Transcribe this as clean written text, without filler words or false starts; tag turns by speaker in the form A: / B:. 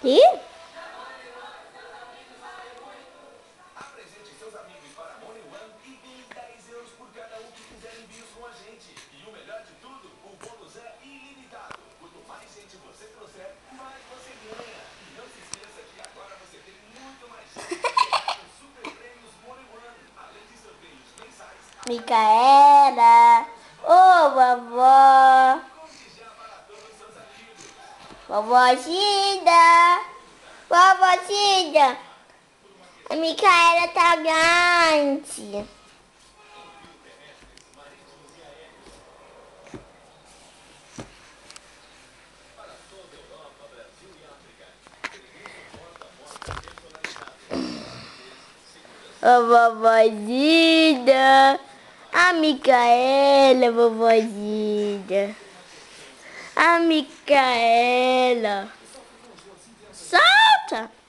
A: E?
B: Apresente seus amigos para a Money One e ganhe 10 euros por cada um que fizer envios com a gente. E o melhor de tudo, o bônus é ilimitado. Quanto mais gente você trouxer, mais você ganha. E não se esqueça que agora você tem muito mais chance de ganhar com super prêmios Money One. Além de sorteios mensais,
A: Micaela, ô vovó,
B: conte já para todos os seus amigos.
A: vovozinha, vovozinha, a Micaela tá grande. Ô vovozinha, a Micaela, vovozinha, a Micaela, solta!